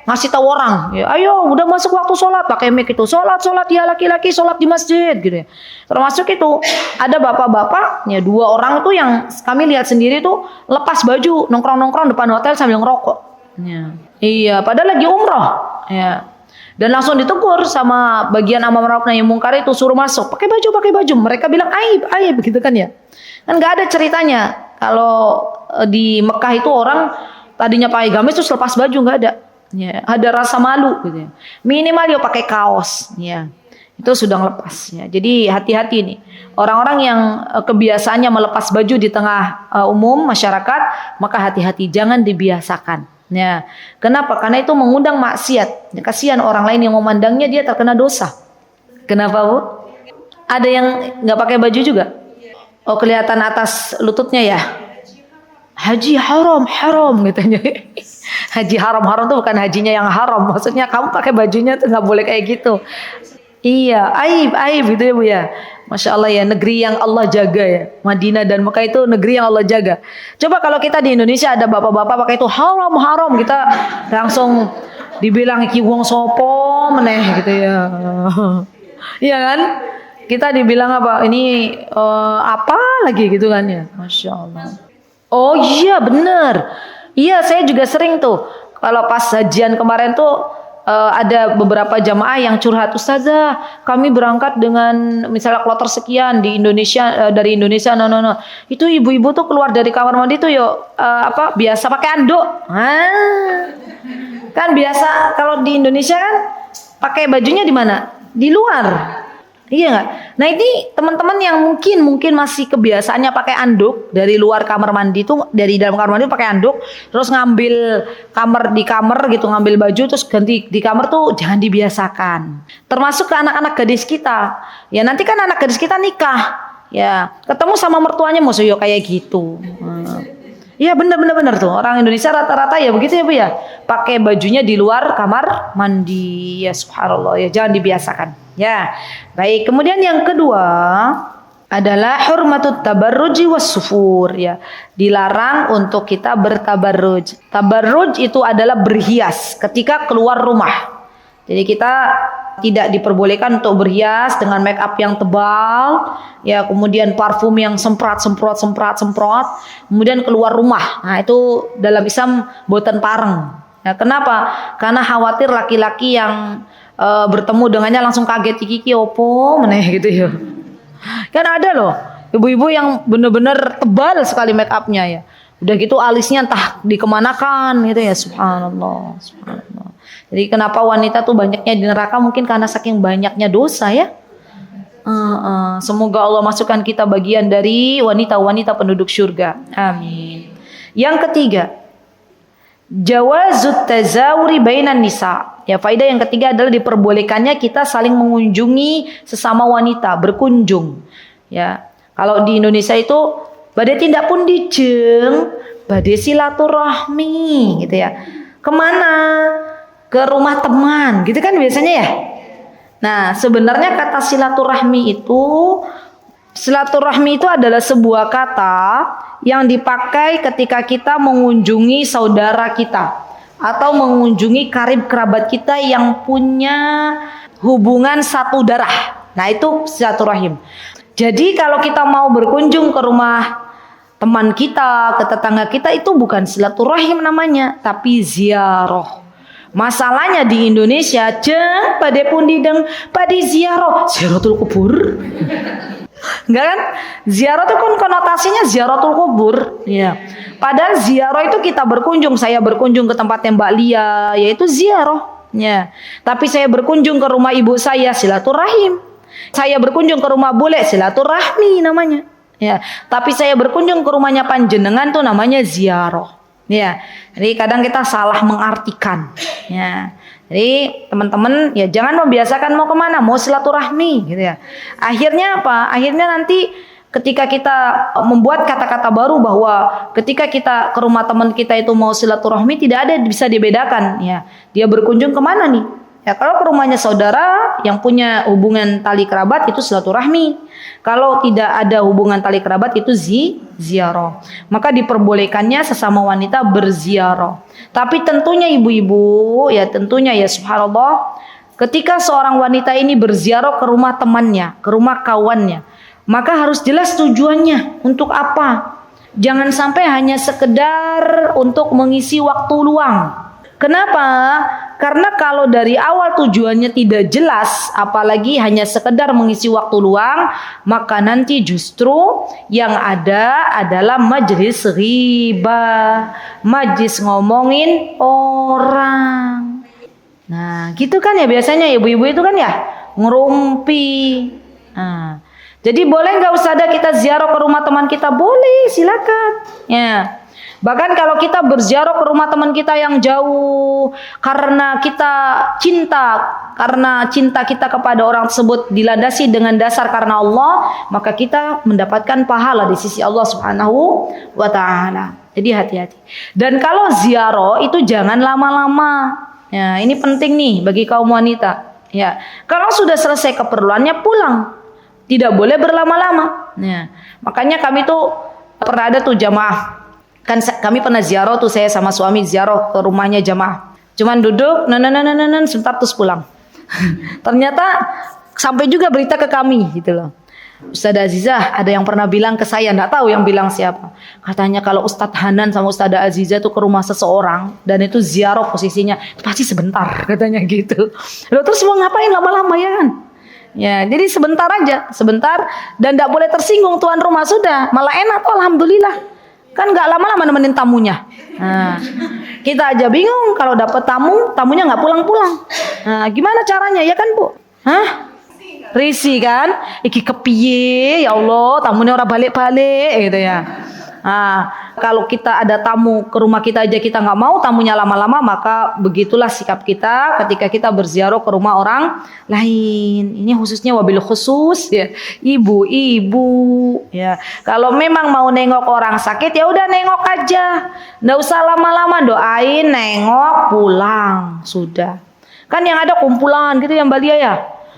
ngasih tahu orang, ya ayo udah masuk waktu sholat, pakai mic itu sholat ya laki-laki sholat di masjid gitu ya. Termasuk itu ada bapak-bapak ya 2 orang tuh yang kami lihat sendiri tuh lepas baju nongkrong depan hotel sambil ngerokok. Ya. Iya, padahal lagi umroh. Ya. Dan langsung ditegur sama bagian amar ma'ruf nahi mungkar itu, suruh masuk pakai baju. Mereka bilang aib gitu kan ya. Kan nggak ada ceritanya kalau di Mekah itu orang tadinya pakai gamis terus lepas baju, nggak ada. Ya, ada rasa malu gitu ya. Minimal dia pakai kaos ya. Itu sudah lepas ya. Jadi hati-hati nih. Orang-orang yang kebiasaannya melepas baju di tengah umum masyarakat, maka hati-hati jangan dibiasakan. Ya. Kenapa? Karena itu mengundang maksiat. Ya, kasihan orang lain yang memandangnya dia terkena dosa. Kenapa, Bu? Ada yang nggak pakai baju juga? Oh, kelihatan atas lututnya ya. haji haram katanya. Haji haram tuh bukan hajinya yang haram, maksudnya kamu pakai bajunya tuh nggak boleh kayak gitu. Iya, aib gitu ya Bu ya. Masya Allah ya, negeri yang Allah jaga ya. Madinah dan Mekah itu negeri yang Allah jaga. Coba kalau kita di Indonesia ada bapak-bapak pakai itu haram, kita langsung dibilang iki wong sopo meneh gitu ya. Iya kan? Kita dibilang apa? Ini apa lagi gitu kan ya. Masya Allah. Oh iya bener. Iya saya juga sering tuh. Kalau pas hajian kemarin tuh ada beberapa jamaah yang curhat, Ustazah kami berangkat dengan misalnya kloter sekian di Indonesia, dari Indonesia itu ibu-ibu tuh keluar dari kamar mandi tuh biasa pakai anduk. Kan biasa kalau di Indonesia kan pakai bajunya di mana? Di luar. Iya nggak? Nah ini teman-teman yang mungkin masih kebiasaannya pakai anduk dari luar kamar mandi tuh, dari dalam kamar mandi pakai anduk, terus ngambil di kamar gitu, ngambil baju terus ganti di kamar tuh jangan dibiasakan. Termasuk ke anak-anak gadis kita. Ya nanti kan anak gadis kita nikah, ya ketemu sama mertuanya mau yo kayak gitu. Iya benar tuh orang Indonesia rata-rata ya begitu ya Bu ya, pakai bajunya di luar kamar mandi. Ya subhanallah ya, jangan dibiasakan. Ya, baik. Kemudian yang kedua adalah hurmatut tabarruji was sufur ya. Dilarang untuk kita bertabarruj. Tabarruj itu adalah berhias ketika keluar rumah. Jadi kita tidak diperbolehkan untuk berhias dengan make up yang tebal, ya kemudian parfum yang semprot, kemudian keluar rumah. Nah, itu dalam Islam boten pareng. Ya, kenapa? Karena khawatir laki-laki yang bertemu dengannya langsung kaget, iki opo meneh gitu ya. Kan ada loh ibu-ibu yang benar-benar tebal sekali make upnya ya. Udah gitu alisnya entah dikemanakan gitu ya. Subhanallah. Jadi kenapa wanita tuh banyaknya di neraka? Mungkin karena saking banyaknya dosa ya. Semoga Allah masukkan kita bagian dari wanita-wanita penduduk surga. Amin. Yang ketiga, jawazut tazawuri bainan nisa. Ya, faedah yang ketiga adalah diperbolehkannya kita saling mengunjungi sesama wanita, berkunjung. Ya, kalau di Indonesia itu badai tindak pun dijeng, badai silaturahmi gitu ya. Kemana? Ke rumah teman, gitu kan biasanya ya. Nah, sebenarnya kata silaturahmi itu adalah sebuah kata yang dipakai ketika kita mengunjungi saudara kita atau mengunjungi karib kerabat kita yang punya hubungan satu darah. Nah, itu silaturahim. Jadi kalau kita mau berkunjung ke rumah teman kita, ke tetangga kita, itu bukan silaturahim namanya, tapi ziarah. Masalahnya di Indonesia pada pun dideng pada ziaratul kubur. Enggak kan? Ziarah itu kan konotasinya ziaratul kubur, ya. Padahal ziarah itu kita berkunjung, saya berkunjung ke tempatnya Mbak Lia, yaitu ziarah, ya. Tapi saya berkunjung ke rumah ibu saya, silaturahim. Saya berkunjung ke rumah bule, silaturahmi namanya, ya. Tapi saya berkunjung ke rumahnya panjenengan tuh namanya ziarah, ya. Jadi kadang kita salah mengartikan, ya. Jadi teman-teman ya jangan membiasakan mau kemana, mau silaturahmi gitu ya. Akhirnya apa? Akhirnya nanti ketika kita membuat kata-kata baru bahwa ketika kita ke rumah teman kita itu mau silaturahmi, tidak ada bisa dibedakan ya. Dia berkunjung kemana nih? Ya kalau ke rumahnya saudara yang punya hubungan tali kerabat itu silaturahmi. Kalau tidak ada hubungan tali kerabat itu ziarah. Maka diperbolehkannya sesama wanita berziarah. Tapi tentunya ibu-ibu ya tentunya ya subhanallah, ketika seorang wanita ini berziarah ke rumah temannya, ke rumah kawannya, maka harus jelas tujuannya untuk apa. Jangan sampai hanya sekedar untuk mengisi waktu luang. Kenapa? Karena kalau dari awal tujuannya tidak jelas, apalagi hanya sekedar mengisi waktu luang, maka nanti justru yang ada adalah majelis ghibah, majelis ngomongin orang. Nah, gitu kan ya biasanya ibu-ibu itu kan ya ngerumpi. Nah, jadi boleh nggak Ustazah kita ziarah ke rumah teman kita? Boleh, silakan. Ya. Bahkan kalau kita berziarah ke rumah teman kita yang jauh karena kita cinta kita kepada orang tersebut dilandasi dengan dasar karena Allah, maka kita mendapatkan pahala di sisi Allah Subhanahu wa taala. Jadi hati-hati. Dan kalau ziarah itu jangan lama-lama. Ya, ini penting nih bagi kaum wanita. Ya, kalau sudah selesai keperluannya pulang. Tidak boleh berlama-lama. Ya, makanya kami tuh pernah ada tuh jamaah. Kan kami pernah ziarah tuh, saya sama suami ziarah ke rumahnya jamaah. Cuman duduk, sebentar terus pulang. Ternyata sampai juga berita ke kami gitu loh. Ustazah Azizah ada yang pernah bilang ke saya, enggak tahu yang bilang siapa. Katanya kalau Ustadz Hanan sama Ustazah Azizah tuh ke rumah seseorang dan itu ziarah posisinya pasti sebentar katanya gitu. Loh, terus mau ngapain lama-lama ya kan? Ya, jadi sebentar aja, sebentar dan enggak boleh tersinggung tuan rumah sudah. Malah enak tuh alhamdulillah. Kan enggak lama-lama nemenin tamunya. Nah, kita aja bingung kalau dapat tamu, tamunya enggak pulang-pulang. Nah, gimana caranya ya kan, Bu? Hah? Risi kan, iki kepiye ya Allah, tamunya orang balik-balik gitu ya. Nah, kalau kita ada tamu ke rumah kita aja kita nggak mau tamunya lama-lama, maka begitulah sikap kita ketika kita berziarah ke rumah orang lain. Ini khususnya wabil khusus ya, ibu-ibu ya. Kalau memang mau nengok orang sakit ya udah nengok aja, nggak usah lama-lama, doain, nengok, pulang, sudah. Kan yang ada kumpulan gitu yang Balia ya.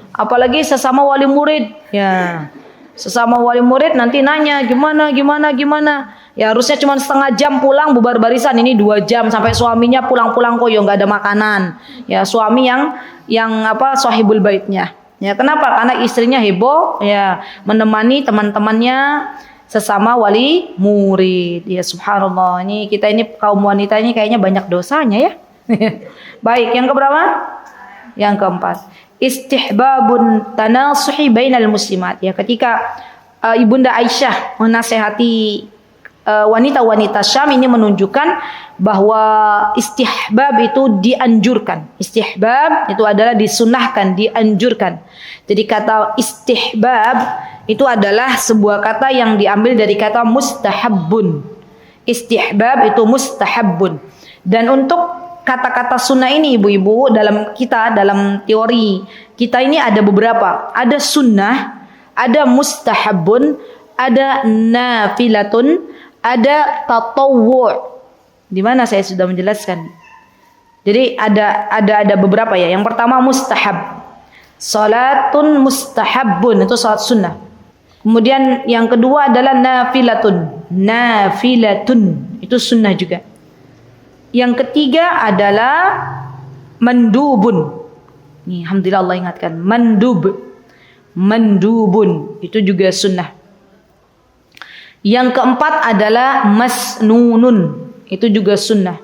Apalagi sesama wali murid ya, sesama wali murid nanti nanya gimana. Ya harusnya cuma setengah jam pulang bubar barisan, ini 2 jam sampai suaminya pulang-pulang kok ya nggak ada makanan. Ya suami yang apa sahibul baitnya. Ya kenapa? Karena istrinya heboh ya menemani teman-temannya sesama wali murid. Ya subhanallah, ini kita ini kaum wanita ini kayaknya banyak dosanya ya. Baik, yang keberapa? Yang keempat. Istihbabun tanasuhi bainal muslimat. Ya, ketika Ibunda Aisyah menasehati wanita-wanita Syam, ini menunjukkan bahwa istihbab itu dianjurkan. Istihbab itu adalah disunahkan, dianjurkan. Jadi kata istihbab itu adalah sebuah kata yang diambil dari kata mustahabbun. Istihbab itu mustahabbun. Dan untuk kata-kata sunnah ini ibu-ibu dalam teori kita ini ada beberapa. Ada sunnah, ada mustahabun, ada nafilatun, ada tatawwu'. Di mana saya sudah menjelaskan. Jadi ada beberapa ya. Yang pertama mustahab. Salatun mustahabun, itu salat sunnah. Kemudian yang kedua adalah nafilatun. Nafilatun itu sunnah juga. Yang ketiga adalah mandubun. Nih, alhamdulillah Allah ingatkan. Mandubun itu juga sunnah. Yang keempat adalah masnunun, itu juga sunnah.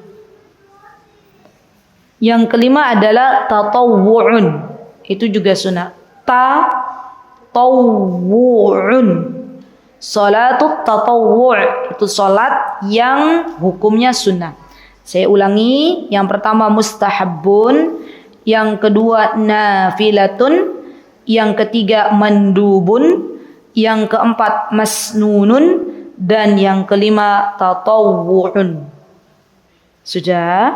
Yang kelima adalah tatawwu'un, itu juga sunnah. Tatawwu'un, salatut tatawwu', itu salat yang hukumnya sunnah. Saya ulangi, yang pertama mustahabbun, yang kedua nafilatun, yang ketiga mandubun, yang keempat masnunun, dan yang kelima tatawwu'un. Sudah?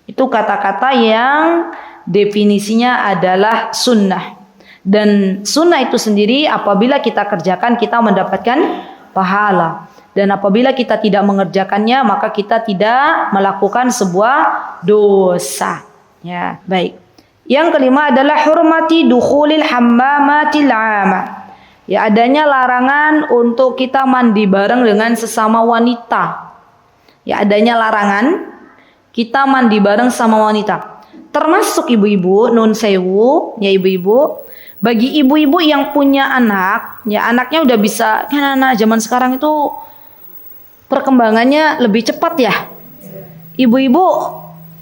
Itu kata-kata yang definisinya adalah sunnah. Dan sunnah itu sendiri apabila kita kerjakan kita mendapatkan pahala. Dan apabila kita tidak mengerjakannya maka kita tidak melakukan sebuah dosa. Ya, baik. Yang kelima adalah hurmati dukhulil hammamatil 'amah. Ya, adanya larangan untuk kita mandi bareng dengan sesama wanita. Ya, adanya larangan kita mandi bareng sama wanita. Termasuk ibu-ibu, nun sewu, ya ibu-ibu, bagi ibu-ibu yang punya anak, ya anaknya udah bisa, kan anak zaman sekarang itu perkembangannya lebih cepat ya. Ibu-ibu,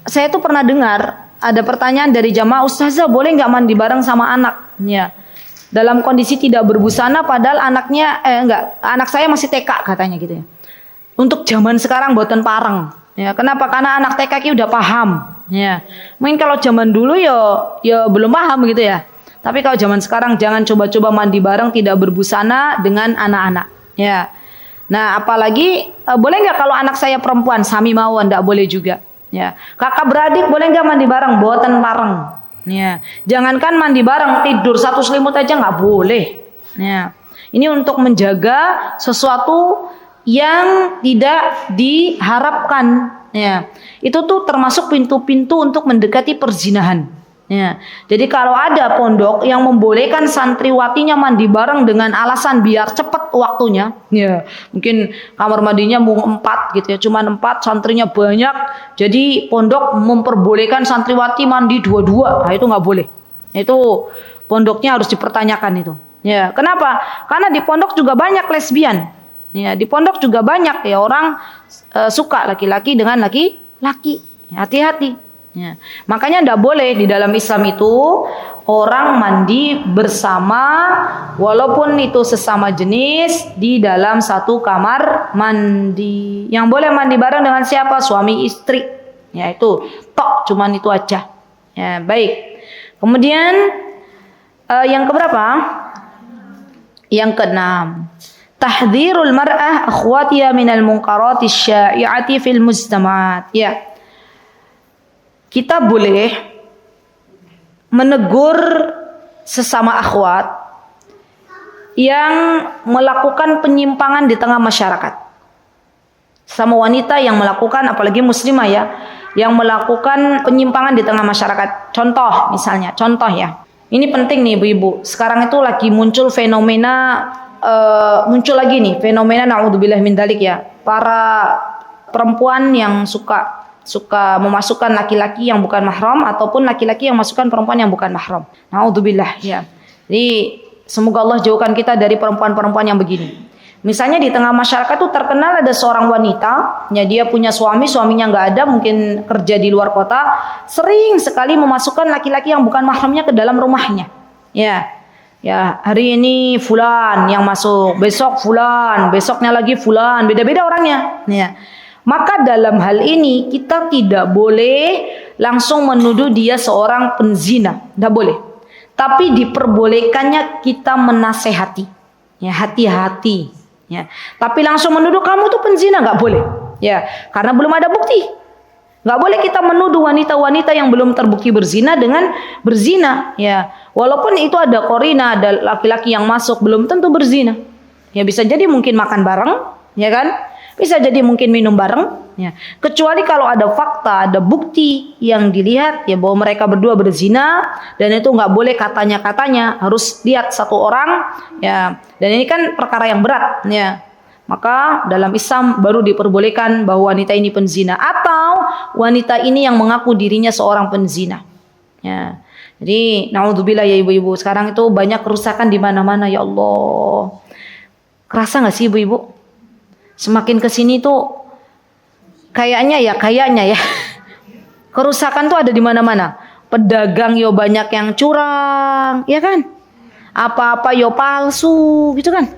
saya tuh pernah dengar ada pertanyaan dari jamaah, Ustazah boleh nggak mandi bareng sama anak? Ya, dalam kondisi tidak berbusana padahal anaknya anak saya masih TK katanya gitu ya. Untuk zaman sekarang boten pareng. Ya, kenapa? Karena anak TK udah paham. Ya, mungkin kalau zaman dulu ya belum paham gitu ya. Tapi kalau zaman sekarang jangan coba-coba mandi bareng tidak berbusana dengan anak-anak. Ya. Nah, apalagi boleh nggak kalau anak saya perempuan sami mawon, nggak boleh juga. Ya, kakak beradik boleh nggak mandi bareng, boten bareng. Ya, jangankan mandi bareng, tidur satu selimut aja nggak boleh. Ya, ini untuk menjaga sesuatu yang tidak diharapkan. Ya, itu tuh termasuk pintu-pintu untuk mendekati perzinahan. Ya, jadi kalau ada pondok yang membolehkan santriwatinya mandi bareng dengan alasan biar cepat waktunya, ya mungkin kamar mandinya mau 4 gitu ya, cuma 4, santrinya banyak, jadi pondok memperbolehkan santriwati mandi dua-dua, nah itu nggak boleh. Itu pondoknya harus dipertanyakan itu. Ya, kenapa? Karena di pondok juga banyak lesbian. Ya, di pondok juga banyak ya orang suka laki-laki dengan laki-laki. Hati-hati. Ya. Makanya tidak boleh di dalam Islam itu orang mandi bersama walaupun itu sesama jenis di dalam satu kamar mandi. Yang boleh mandi bareng dengan siapa? Suami istri. Ya itu tok, cuman itu aja. Ya, baik. Kemudian yang keberapa? Yang keenam. Tahdhirul mar'ah akhwatiha minal munkarati syai'ati fil mujtama'at. Ya. Kita boleh menegur sesama akhwat yang melakukan penyimpangan di tengah masyarakat. Sama wanita yang melakukan, apalagi muslimah ya, yang melakukan penyimpangan di tengah masyarakat. Contoh ya. Ini penting nih ibu-ibu. Sekarang itu lagi muncul fenomena naudzubillah min dzalik ya. Para perempuan yang suka memasukkan laki-laki yang bukan mahram ataupun laki-laki yang masukkan perempuan yang bukan mahram. Naudzubillah ya. Jadi semoga Allah jauhkan kita dari perempuan-perempuan yang begini. Misalnya di tengah masyarakat tuh terkenal ada seorang wanita, ya dia punya suaminya nggak ada, mungkin kerja di luar kota, sering sekali memasukkan laki-laki yang bukan mahramnya ke dalam rumahnya. Ya, hari ini fulan yang masuk, besok fulan, besoknya lagi fulan, beda-beda orangnya. Ya. Maka dalam hal ini kita tidak boleh langsung menuduh dia seorang penzina, tidak boleh. Tapi diperbolehkannya kita menasehati, ya hati-hati. Ya, tapi langsung menuduh kamu tuh penzina nggak boleh. Ya, karena belum ada bukti. Nggak boleh kita menuduh wanita-wanita yang belum terbukti berzina dengan berzina. Ya, walaupun itu ada korina, ada laki-laki yang masuk belum tentu berzina. Ya bisa jadi mungkin makan bareng, ya kan? Bisa jadi mungkin minum bareng, ya. Kecuali kalau ada fakta, ada bukti yang dilihat ya bahwa mereka berdua berzina dan itu nggak boleh katanya harus lihat satu orang, ya. Dan ini kan perkara yang berat, ya. Maka dalam Islam baru diperbolehkan bahwa wanita ini penzina atau wanita ini yang mengaku dirinya seorang penzina. Ya. Jadi naudzubillah ya ibu-ibu, sekarang itu banyak kerusakan di mana-mana ya Allah. Kerasa nggak sih ibu-ibu? Semakin kesini tuh kayaknya ya kerusakan tuh ada di mana-mana. Pedagang yo banyak yang curang, ya kan? Apa-apa yo palsu, gitu kan?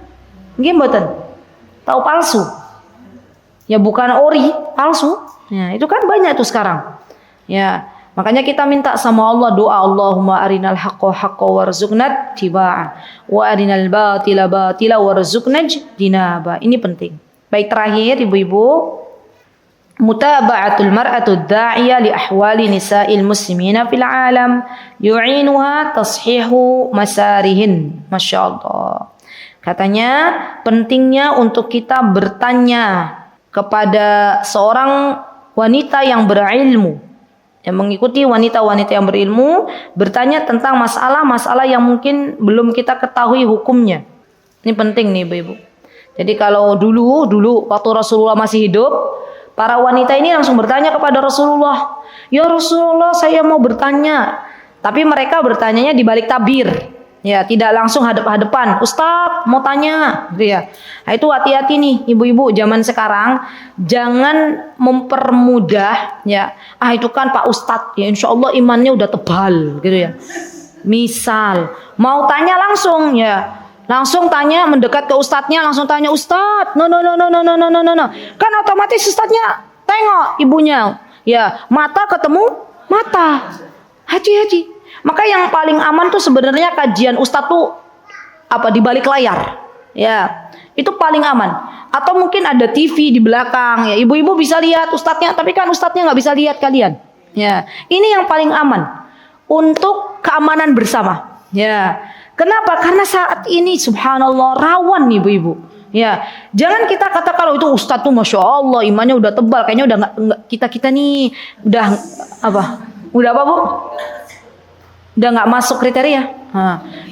Nggih mboten? Tahu palsu? Ya bukan ori, palsu. Ya, itu kan banyak tuh sekarang. Ya, makanya kita minta sama Allah doa, Allahumma arinal haqqa haqqa warzuqna tibaa wa arinal batila batila warzuqna jinaba. Ini penting. Baik, terakhir ibu-ibu, mutaba'atul mar'atu da'iyah li ahwali nisa'il muslimina fil alam yu'inuha tashihu masarihin. Masya Allah. Katanya pentingnya untuk kita bertanya kepada seorang wanita yang berilmu, yang mengikuti wanita-wanita yang berilmu, bertanya tentang masalah-masalah yang mungkin belum kita ketahui hukumnya. Ini penting nih ibu-ibu. Jadi kalau dulu waktu Rasulullah masih hidup, para wanita ini langsung bertanya kepada Rasulullah, "Ya Rasulullah, saya mau bertanya." Tapi mereka bertanyanya di balik tabir. Ya, tidak langsung hadap-hadapan. "Ustaz, mau tanya." Gitu ya. Nah, itu hati-hati nih ibu-ibu zaman sekarang, jangan mempermudah ya. Itu kan Pak Ustaz, ya insyaallah imannya udah tebal gitu ya. Misal mau tanya langsung ya. Langsung tanya, mendekat ke ustadznya, langsung tanya, "Ustadz, no. Kan otomatis ustadznya tengok ibunya. Ya, mata ketemu mata. Haji. Maka yang paling aman tuh sebenarnya kajian ustadz tuh di balik layar. Ya, itu paling aman. Atau mungkin ada TV di belakang. Ya, ibu-ibu bisa lihat ustadznya, tapi kan ustadznya nggak bisa lihat kalian. Ya, ini yang paling aman untuk keamanan bersama. Ya. Kenapa? Karena saat ini subhanallah rawan nih ibu-ibu. Ya, jangan kita kata kalau itu ustadz tuh masya Allah imannya udah tebal, kayaknya udah nggak kita nih udah apa? Udah apa bu? Udah nggak masuk kriteria.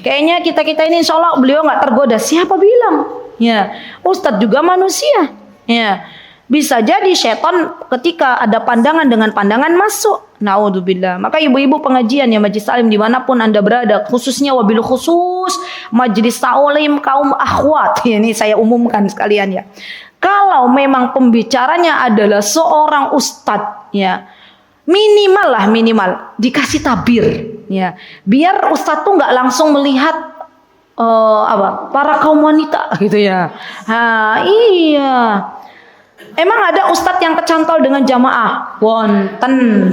Kayaknya kita ini insya Allah beliau nggak tergoda. Siapa bilang? Ya, ustadz juga manusia. Ya, bisa jadi setan ketika ada pandangan dengan pandangan masuk. Naudzubillah. Maka ibu-ibu pengajian ya majelis taklim dimanapun anda berada, khususnya wabil khusus majelis taklim kaum akhwat. Ini saya umumkan sekalian ya. Kalau memang pembicaranya adalah seorang ustadz, ya minimal dikasih tabir, ya biar ustadz tuh nggak langsung melihat para kaum wanita gitu ya. Iya. Emang ada ustadz yang kecantol dengan jamaah? Wonten.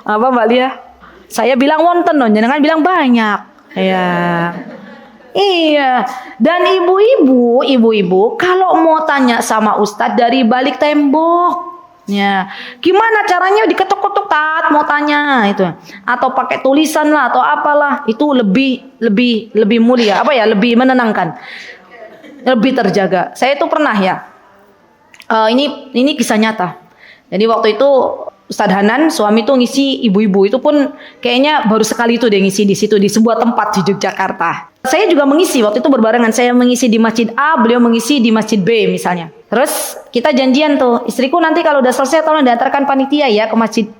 Apa Mbak Lia? Saya bilang wonten loh, jangan bilang banyak. Ya. Iya. Dan ibu-ibu kalau mau tanya sama ustadz dari balik tembok. Ya, gimana caranya diketuk-ketuk tat mau tanya itu, atau pakai tulisan lah atau apalah, itu lebih mulia, lebih menenangkan, lebih terjaga. Saya itu pernah ya. Ini kisah nyata. Jadi waktu itu Ustadz Hanan suami tuh ngisi ibu-ibu, itu pun kayaknya baru sekali itu dia ngisi di situ di sebuah tempat di Yogyakarta. Saya juga mengisi waktu itu berbarengan, saya mengisi di masjid A, beliau mengisi di masjid B misalnya. Terus kita janjian tuh, istriku nanti kalau udah selesai tolong diantarkan panitia ya ke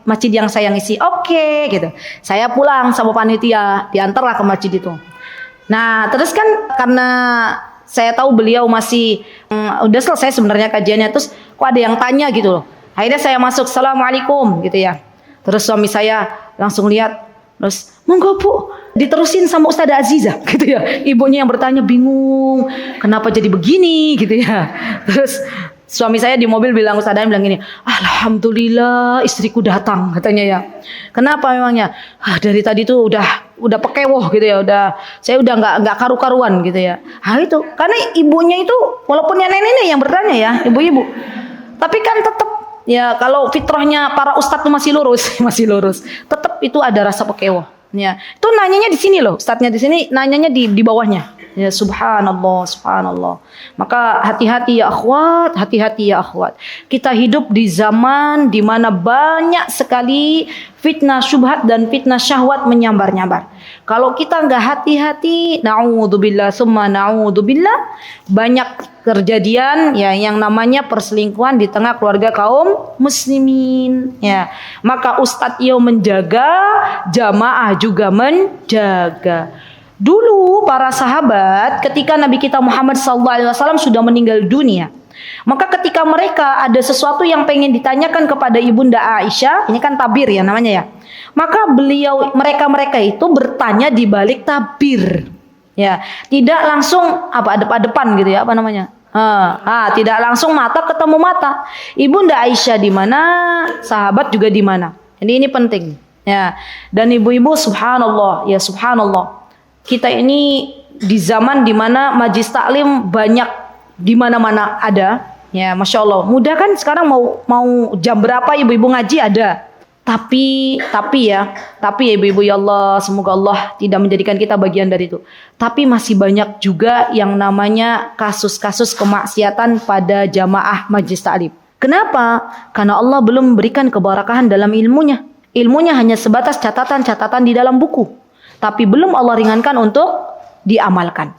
masjid yang saya ngisi. Oke, gitu. Saya pulang sama panitia, diantarlah ke masjid itu. Nah terus kan karena saya tahu beliau masih udah selesai sebenarnya kajiannya, terus kok ada yang tanya gitu loh. Akhirnya saya masuk, assalamualaikum gitu ya. Terus suami saya langsung lihat, terus monggo bu, diterusin sama Ustazah Azizah gitu ya. Ibunya yang bertanya bingung, kenapa jadi begini gitu ya. Terus suami saya di mobil bilang, Ustazah bilang gini, alhamdulillah istriku datang katanya ya. Kenapa memangnya? Dari tadi tuh udah pekewoh gitu ya, saya udah nggak karu-karuan gitu ya. Itu karena ibunya itu walaupun nenek-nenek yang bertanya ya, ibu-ibu, tapi kan tetap ya kalau fitrahnya para ustadz tuh masih lurus, tetap itu ada rasa pekewoh. Ya, itu nanyanya di sini loh, ustadznya di sini, nanyanya di bawahnya. Ya subhanallah. Maka hati-hati ya akhwat. Kita hidup di zaman di mana banyak sekali fitnah syubhat dan fitnah syahwat menyambar-nyambar. Kalau kita nggak hati-hati, naudzubillah summa naudzubillah, banyak kejadian ya yang namanya perselingkuhan di tengah keluarga kaum muslimin. Ya, maka ustadz yang menjaga, jamaah juga menjaga. Dulu para sahabat ketika Nabi kita Muhammad SAW sudah meninggal dunia, maka ketika mereka ada sesuatu yang pengen ditanyakan kepada ibunda Aisyah, ini kan tabir ya namanya ya, maka mereka itu bertanya di balik tabir, ya tidak langsung adep-adepan gitu ya, tidak langsung mata ketemu mata. Ibunda Aisyah di mana, sahabat juga di mana. Jadi ini penting ya. Dan ibu-ibu subhanallah. Kita ini di zaman dimana majlis taklim banyak di mana-mana ada, ya masya Allah. Mudah kan sekarang mau jam berapa ibu-ibu ngaji ada. Tapi ya ibu-ibu ya Allah, semoga Allah tidak menjadikan kita bagian dari itu. Tapi masih banyak juga yang namanya kasus-kasus kemaksiatan pada jamaah majlis taklim. Kenapa? Karena Allah belum memberikan keberkahan dalam ilmunya. Ilmunya hanya sebatas catatan-catatan di dalam buku. Tapi belum Allah ringankan untuk diamalkan.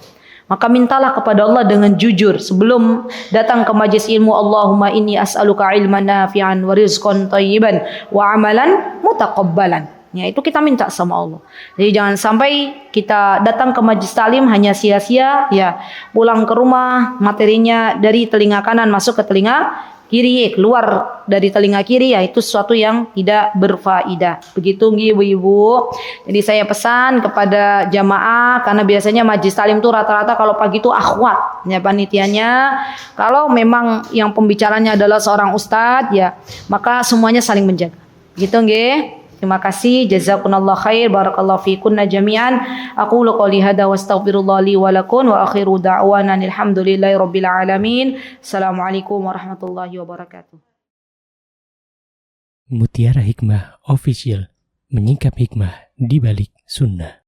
Maka mintalah kepada Allah dengan jujur sebelum datang ke majlis ilmu. Allahumma inni as'aluka ilman nafi'an wa rizqan thayyiban wa amalan mutaqabbalan. Ya, itu kita minta sama Allah. Jadi jangan sampai kita datang ke majlis taklim hanya sia-sia, ya pulang ke rumah materinya dari telinga kanan masuk ke telinga kiri, keluar dari telinga kiri, ya itu sesuatu yang tidak berfaedah. Begitu ibu-ibu. Jadi saya pesan kepada jamaah, karena biasanya majlis taklim itu rata-rata kalau pagi itu akhwat ya panitianya. Kalau memang yang pembicaranya adalah seorang ustadz ya, maka semuanya saling menjaga. Gitu nggih. Terima kasih, jazakumullah khair, barakallahu fikunna jami'an. Aqulu qouli hadza wa astaghfirullah li wa lakum wa akhiru da'wana alhamdulillahi rabbil alamin. Assalamualaikum warahmatullahi wabarakatuh. Mutiara Hikmah Official, menyingkap hikmah di balik sunnah.